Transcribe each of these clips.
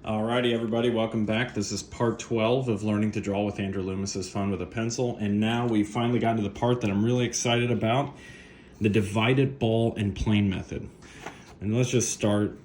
Alrighty, everybody, welcome back. This is part 12 of Learning to Draw with Andrew Loomis' Fun with a Pencil. And now we've finally gotten to the part that I'm really excited about, the divided ball and plane method. And let's just start.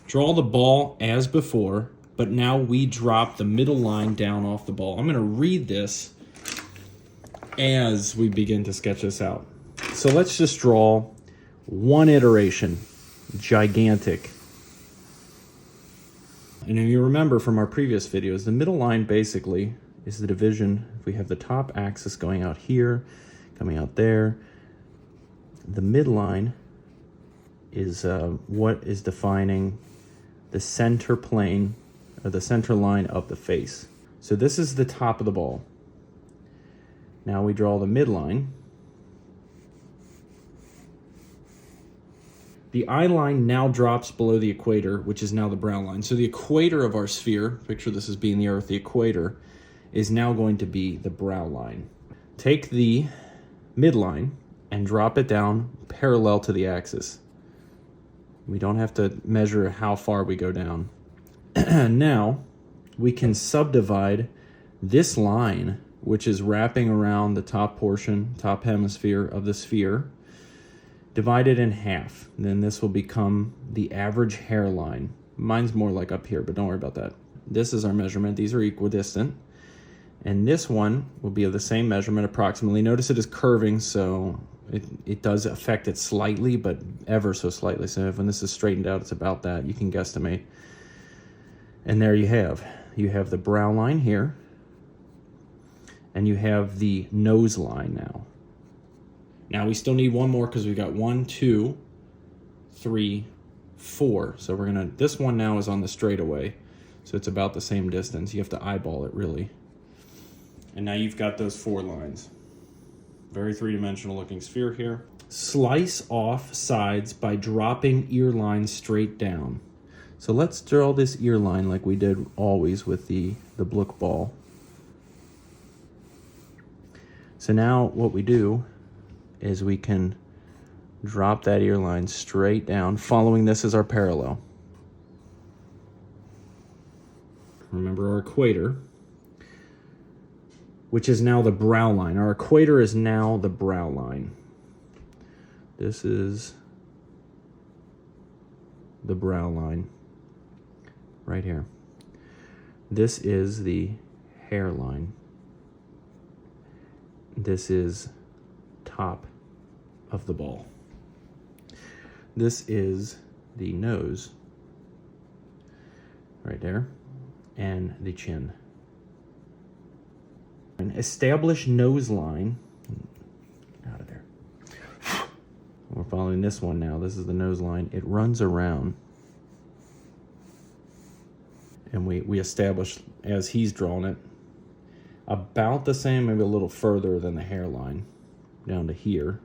Draw the ball as before, but now we drop the middle line down off the ball. I'm going to read this as we begin to sketch this out. So let's just draw one iteration, gigantic. And if you remember from our previous videos, the middle line basically is the division. If we have the top axis going out here, coming out there, the midline is what is defining the center plane, or the center line of the face. So this is the top of the ball. Now we draw the midline. The eye line now drops below the equator, which is now the brow line. So the equator of our sphere, picture this as being the Earth, the equator, is now going to be the brow line. Take the midline and drop it down parallel to the axis. We don't have to measure how far we go down. Now, we can subdivide this line, which is wrapping around the top portion, top hemisphere of the sphere, divide it in half. Then this will become the average hairline. Mine's more like up here, but don't worry about that. This is our measurement. These are equidistant. And this one will be of the same measurement approximately. Notice it is curving, so it does affect it slightly, but ever so slightly. So when this is straightened out, it's about that. You can guesstimate. And there you have. You have the brow line here, and you have the nose line now. Now we still need one more because we've got 1, 2, 3, 4. So we're gonna, this one now is on the straightaway. So it's about the same distance. You have to eyeball it really. And now you've got those 4 lines. Very three-dimensional looking sphere here. Slice off sides by dropping ear lines straight down. So let's draw this ear line like we did always with the Blook ball. So now what we do is we can drop that ear line straight down, following this as our parallel. Remember our equator, which is now the brow line. Our equator is now the brow line. This is the brow line right here. This is the hairline. This is top of the ball. This is the nose right there, and the chin. An established nose line, out of there. We're following this one now. This is the nose line. It runs around, and we establish, as he's drawn it, about the same, maybe a little further than the hairline, down to here,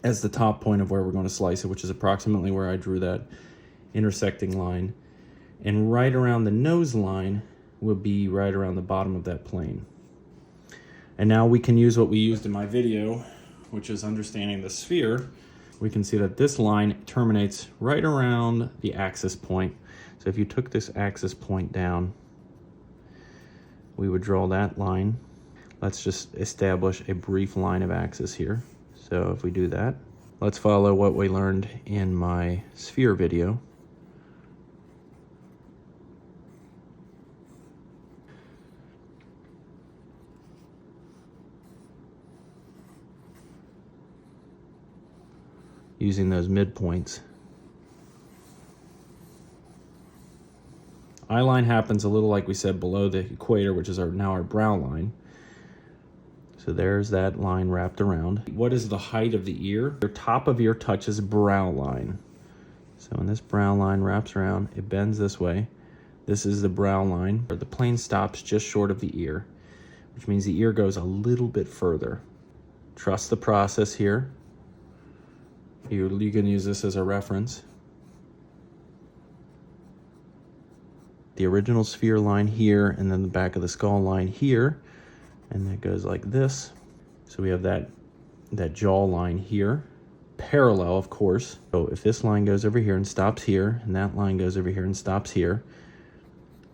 as the top point of where we're going to slice it, which is approximately where I drew that intersecting line. And right around the nose line will be right around the bottom of that plane. And now we can use what we used in my video, which is understanding the sphere. We can see that this line terminates right around the axis point. So if you took this axis point down, we would draw that line. Let's just establish a brief line of axis here. So if we do that, let's follow what we learned in my sphere video. Using those midpoints. Eye line happens a little like we said below the equator, which is now our brow line. So there's that line wrapped around. What is the height of the ear? The top of ear touches brow line. So when this brow line wraps around, it bends this way. This is the brow line. The plane stops just short of the ear, which means the ear goes a little bit further. Trust the process here. You can use this as a reference. The original sphere line here, and then the back of the skull line here. And that goes like this. So we have that jaw line here. parallel, of course. So if this line goes over here and stops here, and that line goes over here and stops here,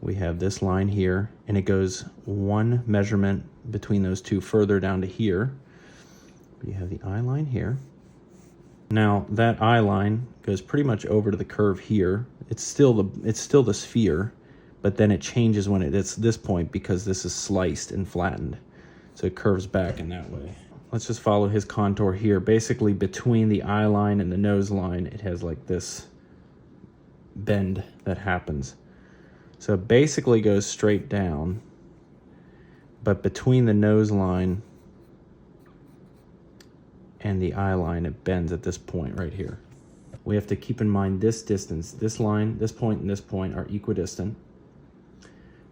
we have this line here, and it goes one measurement between those two further down to here. You have the eye line here. Now that eye line goes pretty much over to the curve here. It's still the sphere, but then it changes when it's this point because this is sliced and flattened. So it curves back in that way. Let's just follow his contour here. Basically between the eye line and the nose line, it has like this bend that happens. So it basically goes straight down, but between the nose line and the eye line, it bends at this point right here. We have to keep in mind this distance. This line, this point, and this point are equidistant,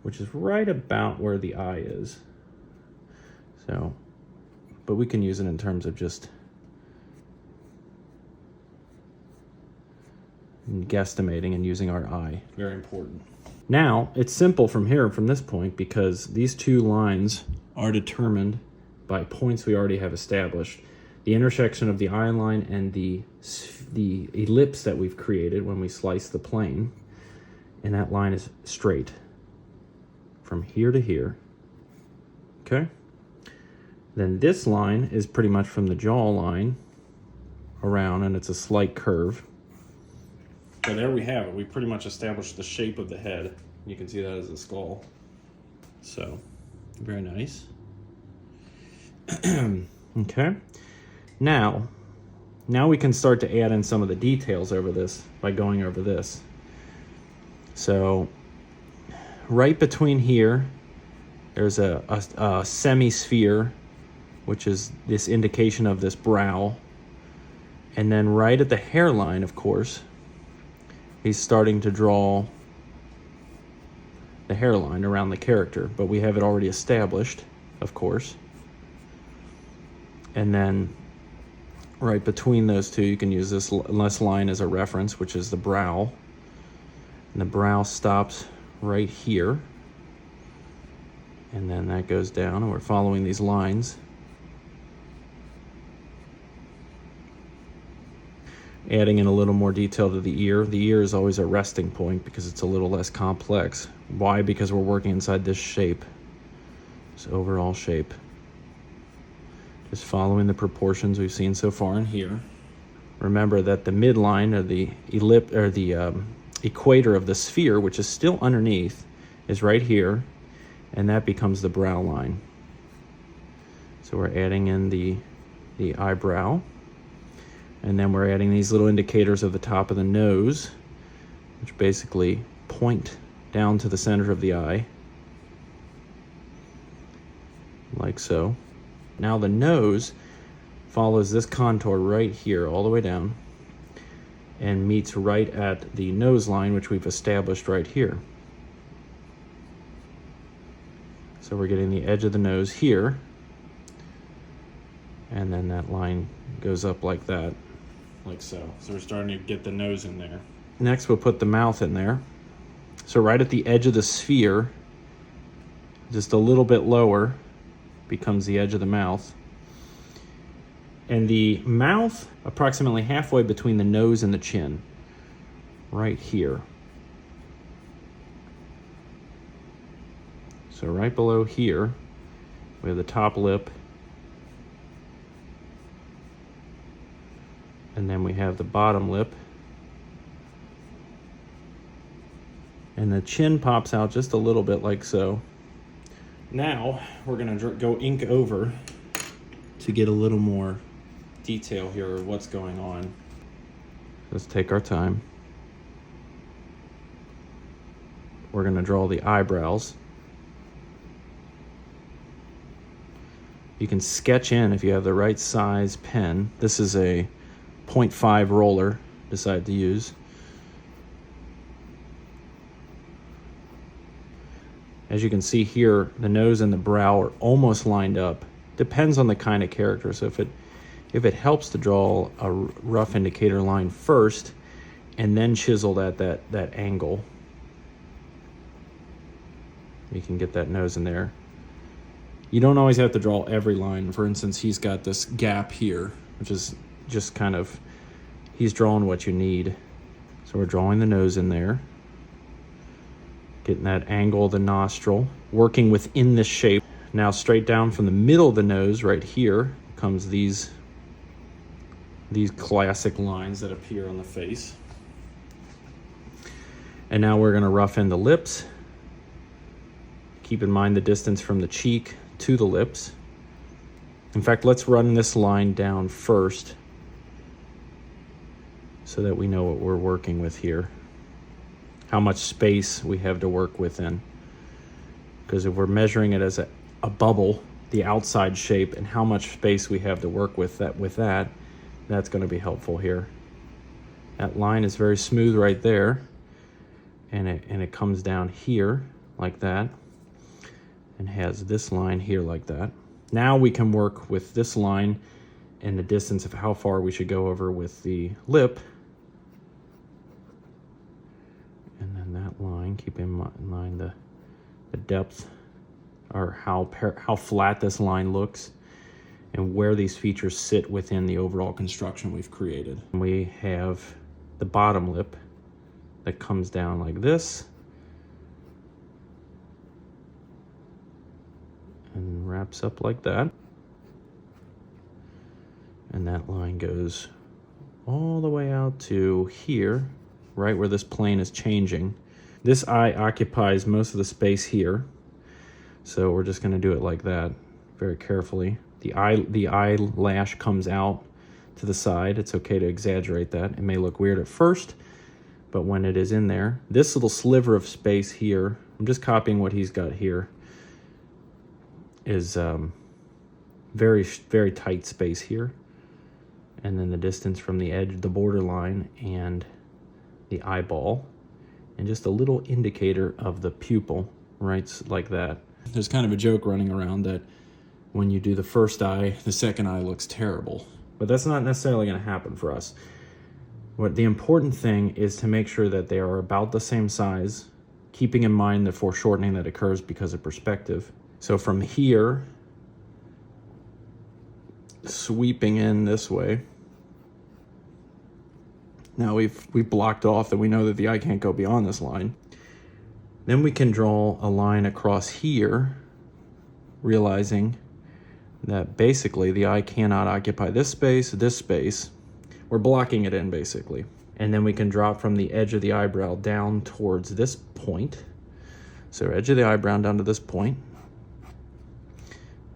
which is right about where the eye is. So, but we can use it in terms of just guesstimating and using our eye. Very important. Now, it's simple from here, from this point, because these two lines are determined by points we already have established. The intersection of the eye line and the ellipse that we've created when we slice the plane, and that line is straight from here to here, okay? Then this line is pretty much from the jaw line around, and it's a slight curve. So there we have it. We pretty much established the shape of the head. You can see that as a skull. So, very nice. Okay. Now we can start to add in some of the details over this by going over this. So, right between here, there's a semi-sphere, which is this indication of this brow. And then right at the hairline, of course, he's starting to draw the hairline around the character, but we have it already established, of course. And then right between those two, you can use this line as a reference, which is the brow. And the brow stops right here. And then that goes down, and we're following these lines. Adding in a little more detail to the ear. The ear is always a resting point because it's a little less complex. Why? Because we're working inside this shape, this overall shape. Just following the proportions we've seen so far in here. Remember that the midline, or the equator of the sphere, which is still underneath, is right here, and that becomes the brow line. So we're adding in the eyebrow. And then we're adding these little indicators of the top of the nose, which basically point down to the center of the eye, like so. Now the nose follows this contour right here all the way down and meets right at the nose line, which we've established right here. So we're getting the edge of the nose here, and then that line goes up like that. Like so. So we're starting to get the nose in there. Next, we'll put the mouth in there. So right at the edge of the sphere, just a little bit lower, becomes the edge of the mouth. And the mouth, approximately halfway between the nose and the chin, right here. So right below here, we have the top lip. And then we have the bottom lip. And the chin pops out just a little bit like so. Now we're gonna go ink over to get a little more detail here of what's going on. Let's take our time. We're gonna draw the eyebrows. You can sketch in if you have the right size pen. This is a 0.5 roller, decide to use. As you can see here, the nose and the brow are almost lined up. Depends on the kind of character. So if it helps to draw a rough indicator line first and then chisel that angle, you can get that nose in there. You don't always have to draw every line. For instance, he's got this gap here, which is just kind of, he's drawing what you need. So we're drawing the nose in there, getting that angle of the nostril, working within this shape. Now straight down from the middle of the nose right here comes these classic lines that appear on the face. And now we're gonna rough in the lips. Keep in mind the distance from the cheek to the lips. In fact, let's run this line down first so that we know what we're working with here, how much space we have to work within. Because if we're measuring it as a bubble, the outside shape, and how much space we have to work with that's going to be helpful here. That line is very smooth right there, and it comes down here like that, and has this line here like that. Now we can work with this line and the distance of how far we should go over with the lip. And then that line, keep in mind the depth, or how flat this line looks, and where these features sit within the overall construction we've created. We have the bottom lip that comes down like this and wraps up like that. And that line goes all the way out to here, right where this plane is changing. This eye occupies most of the space here, so we're just gonna do it like that, very carefully. The eyelash comes out to the side. It's okay to exaggerate that. It may look weird at first, but when it is in there, this little sliver of space here, I'm just copying what he's got here, is very, very tight space here. And then the distance from the edge, the borderline, and the eyeball, and just a little indicator of the pupil, right, like that. There's kind of a joke running around that when you do the first eye, the second eye looks terrible. But that's not necessarily going to happen for us. What the important thing is to make sure that they are about the same size, keeping in mind the foreshortening that occurs because of perspective. So from here, sweeping in this way. Now we've blocked off that we know that the eye can't go beyond this line. Then we can draw a line across here, realizing that basically the eye cannot occupy this space. We're blocking it in basically. And then we can drop from the edge of the eyebrow down towards this point. So edge of the eyebrow down to this point,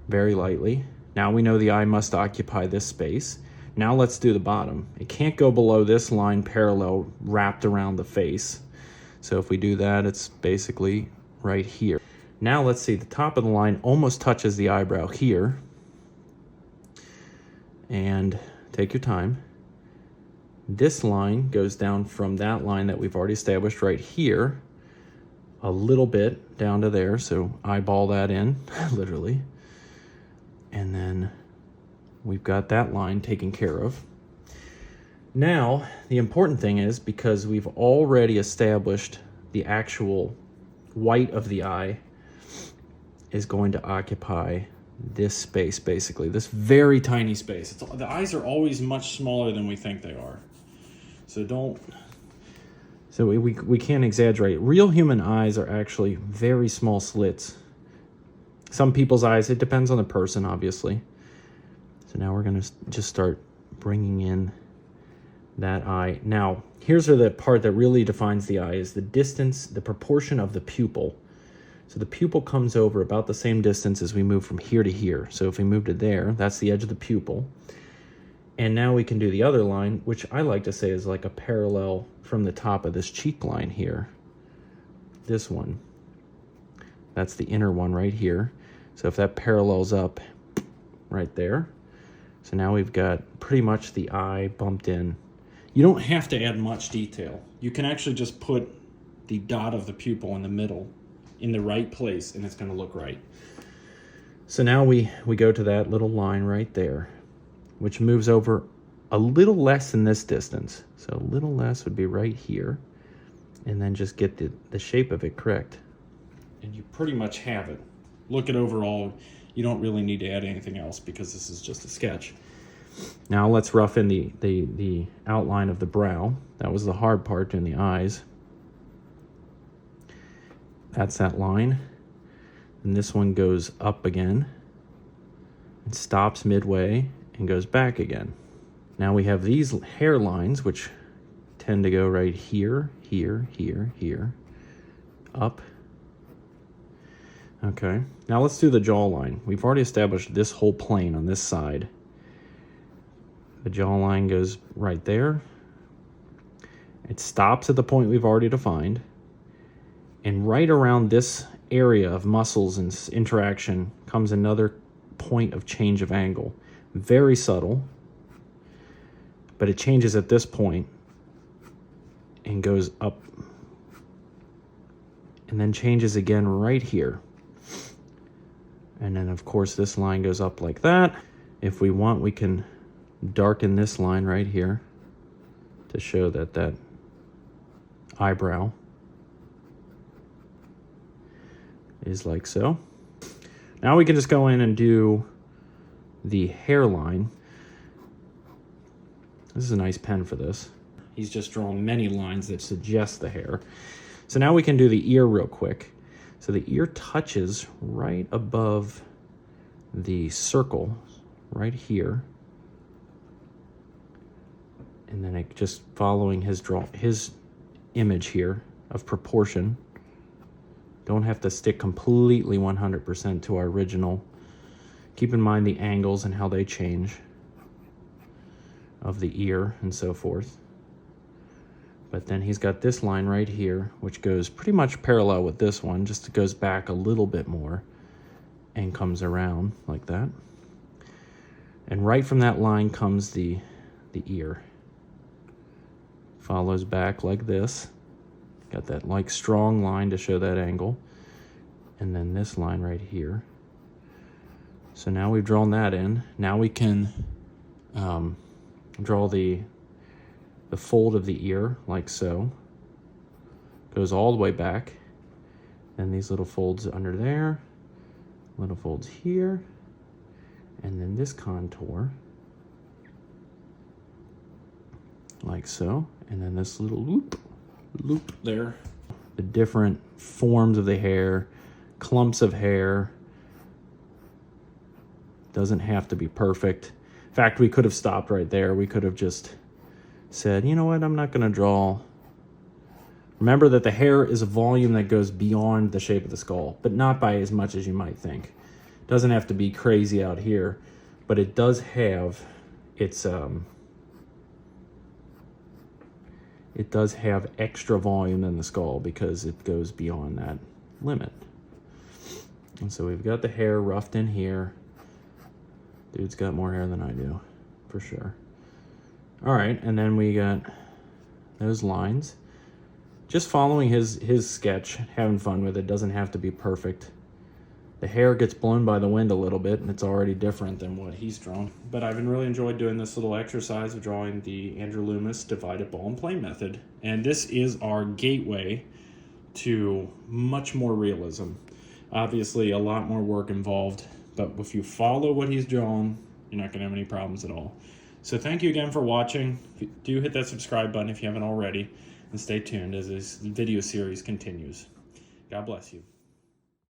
very lightly. Now we know the eye must occupy this space. Now let's do the bottom. It can't go below this line parallel wrapped around the face. So if we do that, it's basically right here. Now let's see, the top of the line almost touches the eyebrow here. And take your time. This line goes down from that line that we've already established right here, a little bit down to there, so eyeball that in, literally. And then we've got that line taken care of. Now, the important thing is, because we've already established the actual white of the eye is going to occupy this space, basically, this very tiny space. The eyes are always much smaller than we think they are. So we can't exaggerate. Real human eyes are actually very small slits. Some people's eyes, it depends on the person, obviously. So now we're gonna just start bringing in that eye. Now, here's the part that really defines the eye, is the distance, the proportion of the pupil. So the pupil comes over about the same distance as we move from here to here. So if we move to there, that's the edge of the pupil. And now we can do the other line, which I like to say is like a parallel from the top of this cheek line here. This one. That's the inner one right here. So if that parallels up right there. So now we've got pretty much the eye bumped in. You don't have to add much detail. You can actually just put the dot of the pupil in the middle, in the right place, and it's going to look right. So now we go to that little line right there, which moves over a little less than this distance. So a little less would be right here, and then just get the shape of it correct. And you pretty much have it. Look at overall, you don't really need to add anything else because this is just a sketch. Now let's rough in the outline of the brow. That was the hard part, in the eyes. That's that line. And this one goes up again and stops midway and goes back again. Now we have these hairlines, which tend to go right here, here, here, here, up. Okay, now let's do the jawline. We've already established this whole plane on this side. The jawline goes right there. It stops at the point we've already defined. And right around this area of muscles and interaction comes another point of change of angle. Very subtle, but it changes at this point and goes up and then changes again right here. And then of course this line goes up like that. If we want, we can darken this line right here to show that that eyebrow is like so. Now we can just go in and do the hairline. This is a nice pen for this. He's just drawn many lines that suggest the hair. So now we can do the ear real quick. So the ear touches right above the circle right here. And then it just following his image here of proportion. Don't have to stick completely 100% to our original. Keep in mind the angles and how they change of the ear and so forth. But then he's got this line right here, which goes pretty much parallel with this one, just it goes back a little bit more and comes around like that. And right from that line comes the ear. Follows back like this. Got that like strong line to show that angle. And then this line right here. So now we've drawn that in. Now we can draw the fold of the ear like so. Goes all the way back. Then these little folds under there. Little folds here. And then this contour. Like so. And then this little loop there. The different forms of the hair, clumps of hair. Doesn't have to be perfect. In fact, we could have stopped right there. We could have just said, you know what, I'm not going to draw. Remember that the hair is a volume that goes beyond the shape of the skull, but not by as much as you might think. It doesn't have to be crazy out here, but it does have its it does have extra volume than the skull because it goes beyond that limit. And so we've got the hair roughed in here. Dude's got more hair than I do, for sure. All right, and then we got those lines. Just following his sketch, having fun with it. Doesn't have to be perfect. The hair gets blown by the wind a little bit, and it's already different than what he's drawn. But I've really enjoyed doing this little exercise of drawing the Andrew Loomis divided ball and plane method. And this is our gateway to much more realism. Obviously, a lot more work involved, but if you follow what he's drawn, you're not going to have any problems at all. So thank you again for watching. Do hit that subscribe button if you haven't already, and stay tuned as this video series continues. God bless you.